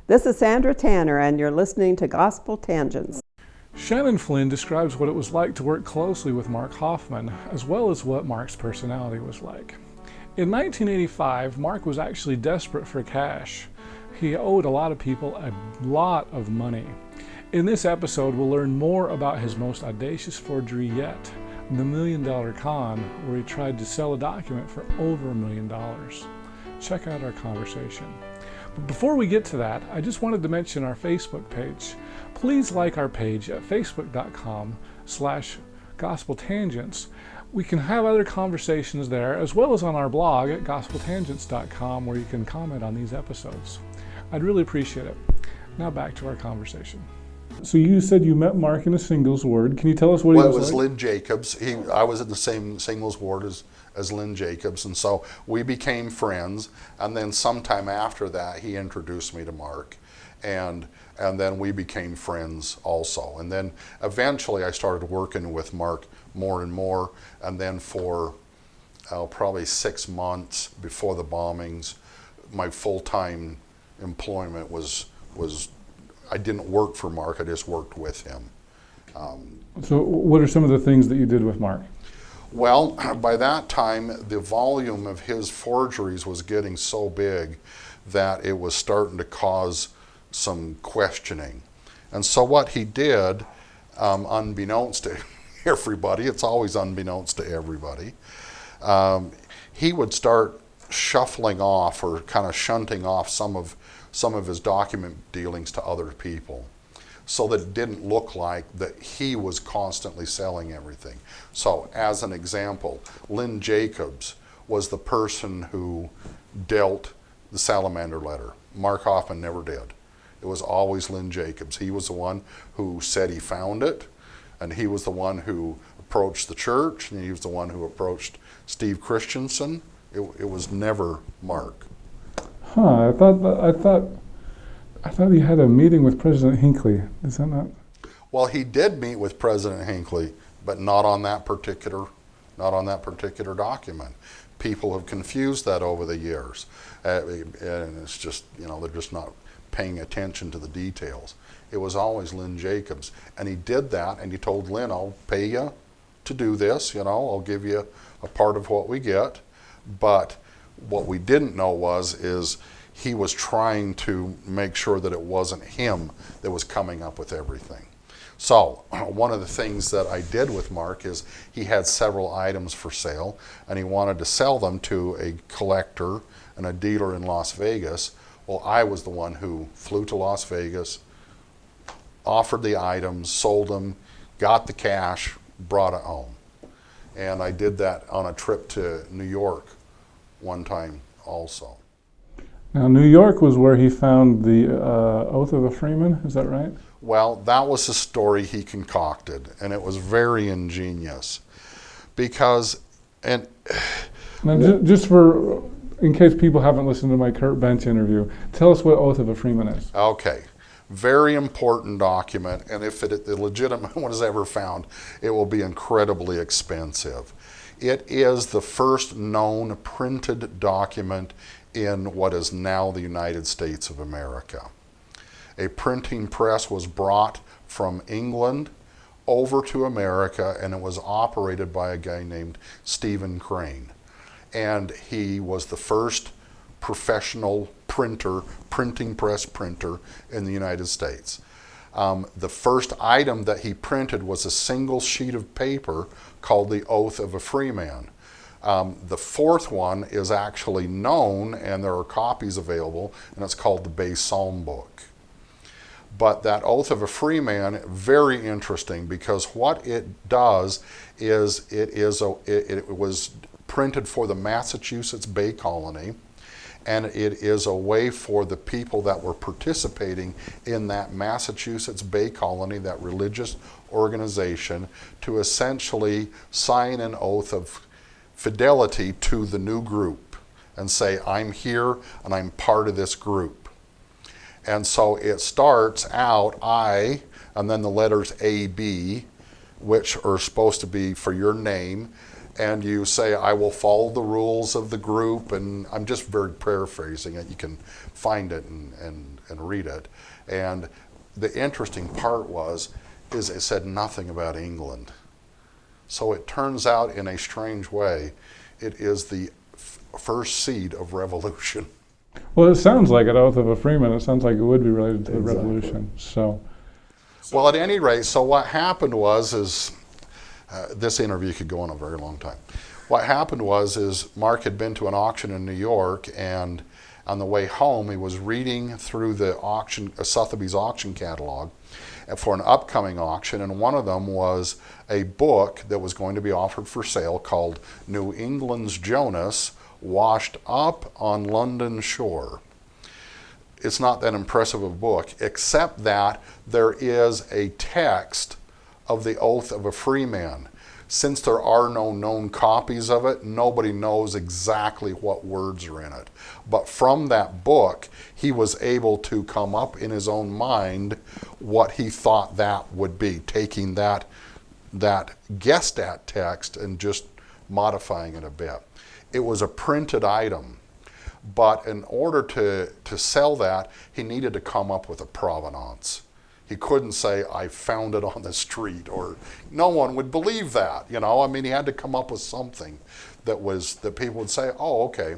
This is Sandra Tanner, and you're listening to Gospel Tangents. Shannon Flynn describes what it was like to work closely with Mark Hofmann, as well as what Mark's personality was like. In 1985, Mark was actually desperate for cash. He owed a lot of people a lot of money. In this episode, we'll learn more about his most audacious forgery yet, the $1 Million Con, where he tried to sell a document for over $1 million. Check out our conversation. But before we get to that, I just wanted to mention our Facebook page. Please like our page at facebook.com/gospeltangents. We can have other conversations there, as well as on our blog at gospeltangents.com, where you can comment on these episodes. I'd really appreciate it. Now back to our conversation. So you said you met Mark in a singles ward. Can you tell us what he was like? Well, it was Lynn Jacobs. I was in the same singles ward as Lynn Jacobs, and so we became friends. And then sometime after that, he introduced me to Mark, and then we became friends also. And then eventually, I started working with Mark more and more. And then for probably 6 months before the bombings, my full-time employment was I didn't work for Mark, I just worked with him. So what are some of the things that you did with Mark? Well, by that time, the volume of his forgeries was getting so big that it was starting to cause some questioning. And so what he did, unbeknownst to everybody, it's always unbeknownst to everybody, he would start shuffling off or kind of shunting off some of his document dealings to other people, so that it didn't look like that he was constantly selling everything. So as an example, Lynn Jacobs was the person who dealt the salamander letter. Mark Hofmann never did. It was always Lynn Jacobs. He was the one who said he found it, and he was the one who approached the church, and he was the one who approached Steve Christensen. It was never Mark. Huh, I thought he had a meeting with President Hinckley. Is that not? Well, he did meet with President Hinckley, but not on that particular document. People have confused that over the years, and it's just, they're just not paying attention to the details. It was always Lynn Jacobs, and he did that, and he told Lynn, "I'll pay you to do this. I'll give you a part of what we get," but what we didn't know is he was trying to make sure that it wasn't him that was coming up with everything. So one of the things that I did with Mark is he had several items for sale, and he wanted to sell them to a collector and a dealer in Las Vegas. Well, I was the one who flew to Las Vegas, offered the items, sold them, got the cash, brought it home. And I did that on a trip to New York one time also. Now, New York was where he found the Oath of a Freeman, is that right? Well, that was a story he concocted, and it was very ingenious because, now, just in case people haven't listened to my Kurt Bench interview, tell us what Oath of a Freeman is. Okay. Very important document, and if the legitimate one is ever found, it will be incredibly expensive. It is the first known printed document in what is now the United States of America. A printing press was brought from England over to America, and it was operated by a guy named Stephen Crane. And he was the first professional printing press printer in the United States. The first item that he printed was a single sheet of paper called the Oath of a Freeman. The fourth one is actually known, and there are copies available, and it's called the Bay Psalm Book. But that Oath of a Freeman, very interesting, because what it does is it was printed for the Massachusetts Bay Colony, and it is a way for the people that were participating in that Massachusetts Bay Colony, that religious organization, to essentially sign an oath of fidelity to the new group and say, "I'm here and I'm part of this group." And so it starts out I, and then the letters AB, which are supposed to be for your name, and you say, I will follow the rules of the group, and I'm just very paraphrasing it. You can find it and read it. And the interesting part is it said nothing about England. So it turns out, in a strange way, it is the first seed of revolution. Well, it sounds like it, Oath of a Freeman. It sounds like it would be related to the revolution. So, well, at any rate, so what happened is this interview could go on a very long time. What happened is Mark had been to an auction in New York, and on the way home, he was reading through the auction, Sotheby's auction catalog for an upcoming auction, and one of them was a book that was going to be offered for sale called New England's Jonas, Washed Up on London Shore. It's not that impressive a book, except that there is a text of the Oath of a Freeman. Since there are no known copies of it, nobody knows exactly what words are in it. But from that book, he was able to come up in his own mind what he thought that would be, taking that guessed at text and just modifying it a bit. It was a printed item, but in order to sell that, he needed to come up with a provenance. He couldn't say, I found it on the street, or no one would believe that, you know. I mean, he had to come up with something that people would say, oh, okay.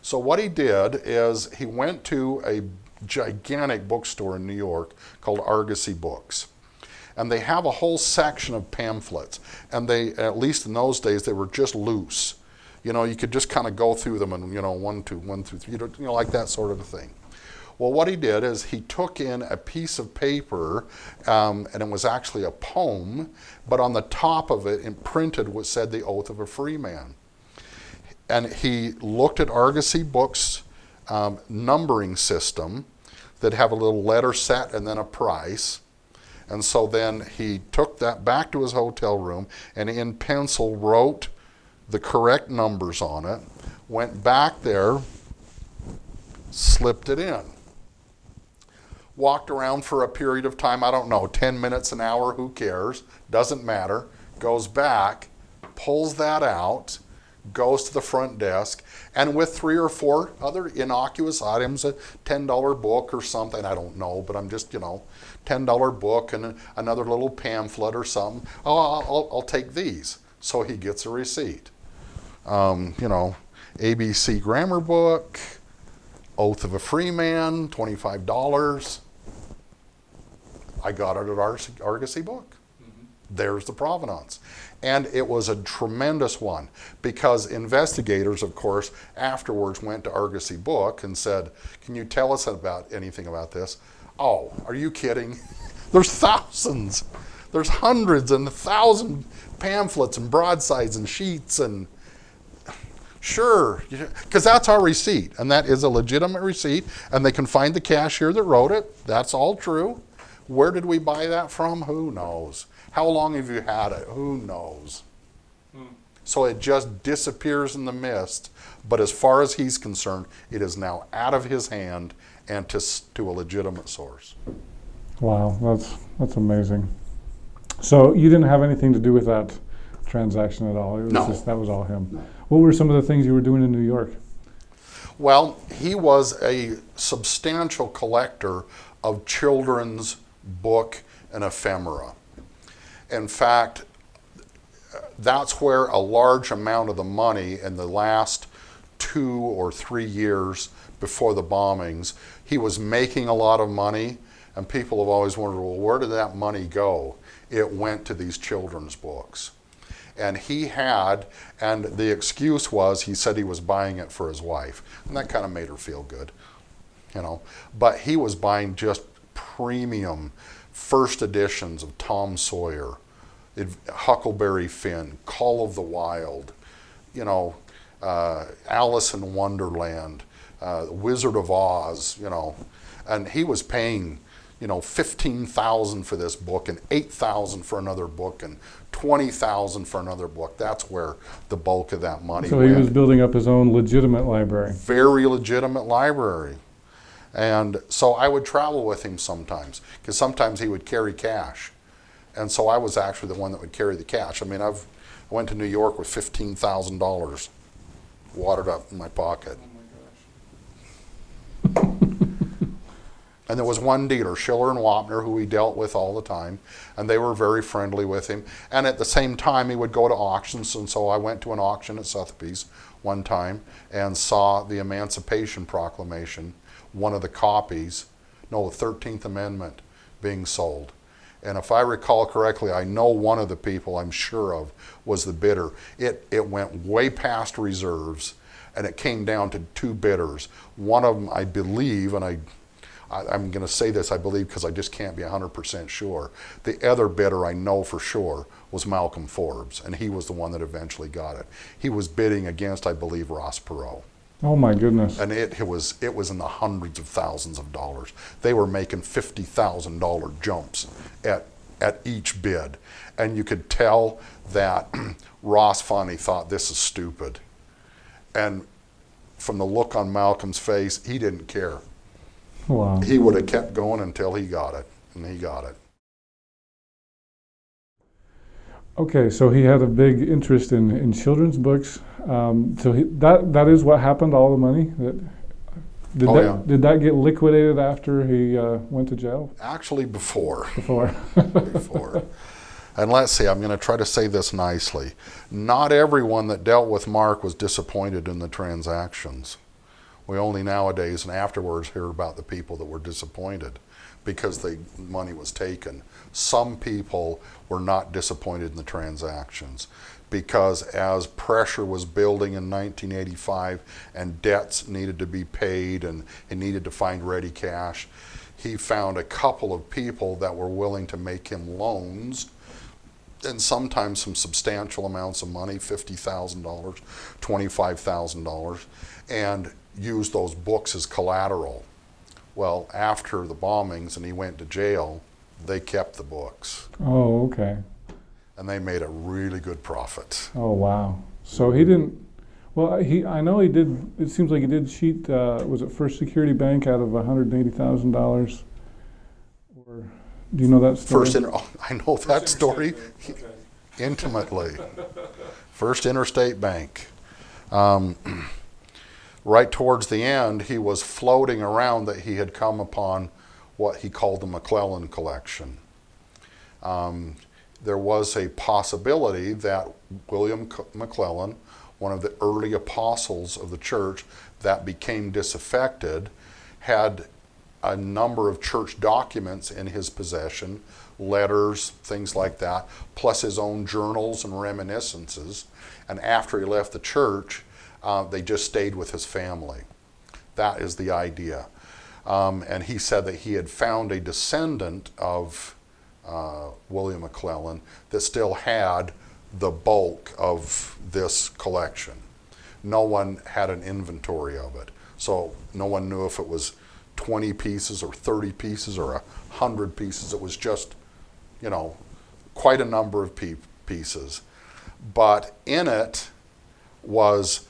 So what he did is he went to a gigantic bookstore in New York called Argosy Books. And they have a whole section of pamphlets. And they, at least in those days, they were just loose. You know, you could just kind of go through them and, you know, one through three, you know, like that sort of a thing. Well, what he did is he took in a piece of paper, and it was actually a poem, but on the top of it, printed, what said the Oath of a Freeman. And he looked at Argosy Books' numbering system that have a little letter set and then a price. And so then he took that back to his hotel room and in pencil wrote the correct numbers on it, went back there, slipped it in. Walked around for a period of time, I don't know, 10 minutes, an hour, who cares, doesn't matter, goes back, pulls that out, goes to the front desk, and with 3 or 4 other innocuous items, a $10 book or something, I don't know, but I'm just, you know, $10 book and another little pamphlet or something, I'll take these. So he gets a receipt. You know, ABC grammar book, Oath of a Freeman, $25. I got it at Argosy Book. Mm-hmm. There's the provenance. And it was a tremendous one, because investigators, of course, afterwards went to Argosy Book and said, can you tell us about anything about this? Oh, are you kidding? There's thousands. There's hundreds and 1,000 pamphlets and broadsides and sheets and sure, because that's our receipt, and that is a legitimate receipt, and they can find the cashier that wrote it. That's all true. Where did we buy that from? Who knows? How long have you had it? Who knows? So it just disappears in the mist, but as far as he's concerned, it is now out of his hand and to a legitimate source. Wow, that's amazing. So you didn't have anything to do with that transaction at all? It was No. just, that was all him. No. What were some of the things you were doing in New York? Well, he was a substantial collector of children's book and ephemera. In fact, that's where a large amount of the money in the last 2 or 3 years before the bombings, he was making a lot of money, and people have always wondered, well, where did that money go? It went to these children's books. And he had, and the excuse was, he said he was buying it for his wife. And that kind of made her feel good, you know. But he was buying just premium first editions of Tom Sawyer, Huckleberry Finn, Call of the Wild, you know, Alice in Wonderland, Wizard of Oz, you know. And he was paying, you know, $15,000 for this book and $8,000 for another book and $20,000 for another book. That's where the bulk of that money So went. he was building up his own legitimate library. Very legitimate library. And so I would travel with him sometimes, because sometimes he would carry cash. And so I was actually the one that would carry the cash. I mean, I've I went to New York with $15,000 watered up in my pocket. Oh my gosh. And there was one dealer, Schiller and Wapner, who he dealt with all the time, and they were very friendly with him. And at the same time, he would go to auctions, and so I went to an auction at Sotheby's one time and saw the Emancipation Proclamation, one of the copies, the 13th Amendment, being sold. And if I recall correctly, I know one of the people I'm sure of was the bidder. It went way past reserves, and it came down to two bidders. One of them, I believe, and I'm going to say this, I believe, because I just can't be 100% sure. The other bidder I know for sure was Malcolm Forbes, and he was the one that eventually got it. He was bidding against, I believe, Ross Perot. Oh my goodness. And it was in the hundreds of thousands of dollars. They were making $50,000 jumps at each bid. And you could tell that Ross finally thought, this is stupid. And from the look on Malcolm's face, he didn't care. Wow. He would have kept going until he got it, and he got it. Okay, so he had a big interest in children's books. That is what happened. All the money did that get liquidated after he went to jail? Actually, before. Before. And let's see, I'm going to try to say this nicely. Not everyone that dealt with Mark was disappointed in the transactions. We only nowadays and afterwards hear about the people that were disappointed because the money was taken. Some people were not disappointed in the transactions because as pressure was building in 1985 and debts needed to be paid and he needed to find ready cash, he found a couple of people that were willing to make him loans, and sometimes some substantial amounts of money, $50,000, $25,000, and use those books as collateral. Well, after the bombings and he went to jail, they kept the books. Oh, okay. And they made a really good profit. Oh, wow. So he didn't, well, I know he did, it seems like he did cheat, was it First Security Bank out of $180,000? Or do you know that story? I know that story intimately. First Interstate Bank. Right towards the end, he was floating around that he had come upon what he called the McClellan collection. There was a possibility that William McClellan, one of the early apostles of the church that became disaffected, had a number of church documents in his possession, letters, things like that, plus his own journals and reminiscences. And after he left the church, they just stayed with his family. That is the idea. And he said that he had found a descendant of William McClellan that still had the bulk of this collection. No one had an inventory of it. So no one knew if it was 20 pieces or 30 pieces or 100 pieces. It was just, quite a number of pieces. But in it was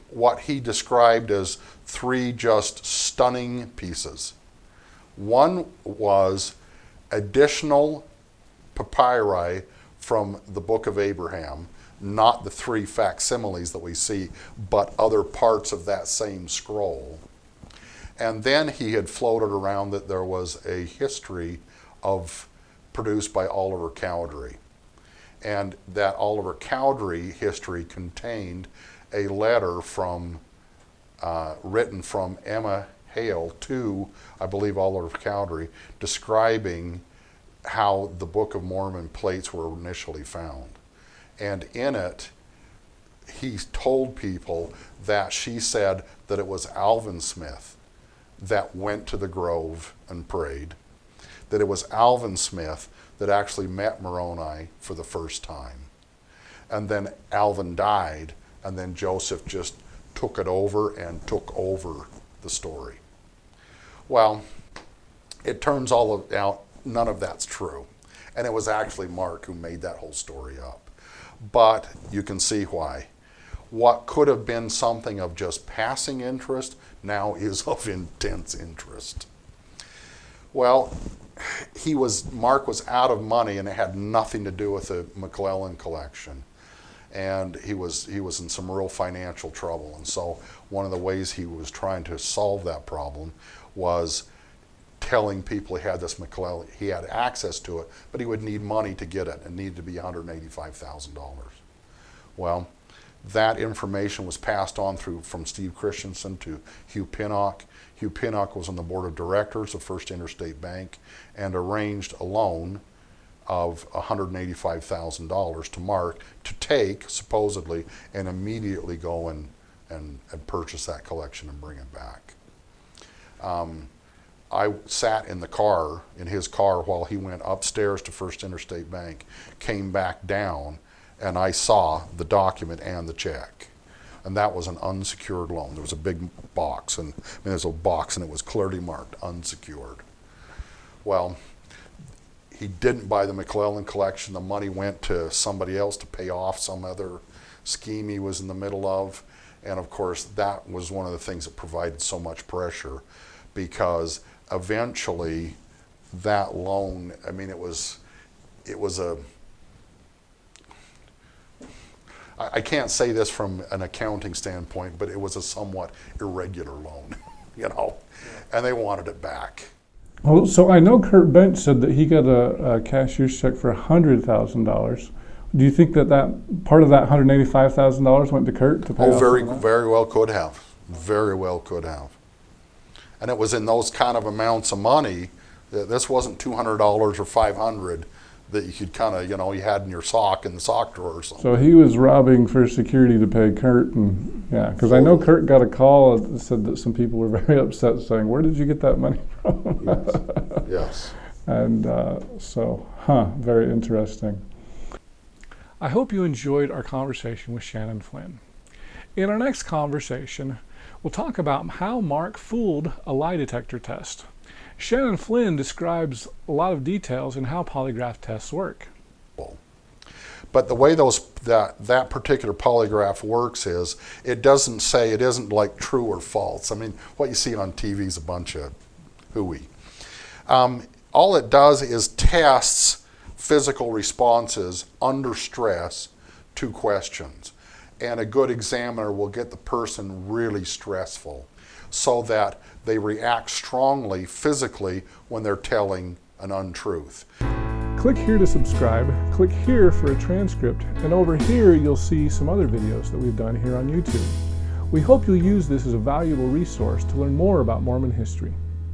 what he described as three just stunning pieces. One was additional papyri from the Book of Abraham, not the three facsimiles that we see, but other parts of that same scroll. And then he had floated around that there was a history produced by Oliver Cowdery. And that Oliver Cowdery history contained a letter written from Emma Hale to, I believe, Oliver Cowdery, describing how the Book of Mormon plates were initially found. And in it, he told people that she said that it was Alvin Smith that went to the grove and prayed, that it was Alvin Smith that actually met Moroni for the first time. And then Alvin died, and then Joseph just took it over and took over the story. Well, it turns out none of that's true. And it was actually Mark who made that whole story up. But you can see why. What could have been something of just passing interest now is of intense interest. Well, Mark was out of money, and it had nothing to do with the McClellan collection. And he was in some real financial trouble. And so one of the ways he was trying to solve that problem was telling people he had this McClellan, he had access to it, but he would need money to get it. It needed to be $185,000. Well, that information was passed on from Steve Christensen to Hugh Pinnock. Hugh Pinnock was on the board of directors of First Interstate Bank and arranged a loan of $185,000 to Mark to take, supposedly, and immediately go and purchase that collection and bring it back. I sat in his car while he went upstairs to First Interstate Bank, came back down, and I saw the document and the check. And that was an unsecured loan. There was a big box, and there's a box, and it was clearly marked unsecured. Well, he didn't buy the McClellan collection. The money went to somebody else to pay off some other scheme he was in the middle of. And of course, that was one of the things that provided so much pressure, because eventually that loan, I can't say this from an accounting standpoint, but it was a somewhat irregular loan, and they wanted it back. Well, so I know Kurt Bench said that he got a cashier's check for $100,000. Do you think that part of that $185,000 went to Kurt to pay off? Very well could have. Very well could have. And it was in those kind of amounts of money that this wasn't $200 or $500 that you could kind of, you had in your sock in the sock drawer or something. So he was robbing for security to pay Kurt, and yeah, because I know Kurt got a call that said that some people were very upset, saying, "Where did you get that money from?" Yes. And very interesting. I hope you enjoyed our conversation with Shannon Flynn. In our next conversation, we'll talk about how Mark fooled a lie detector test. Shannon Flynn describes a lot of details in how polygraph tests work. But the way that particular polygraph works is, it isn't like true or false. What you see on TV is a bunch of hooey. All it does is tests physical responses under stress to questions. And a good examiner will get the person really stressful so that they react strongly physically when they're telling an untruth. Click here to subscribe, click here for a transcript, and over here you'll see some other videos that we've done here on YouTube. We hope you'll use this as a valuable resource to learn more about Mormon history.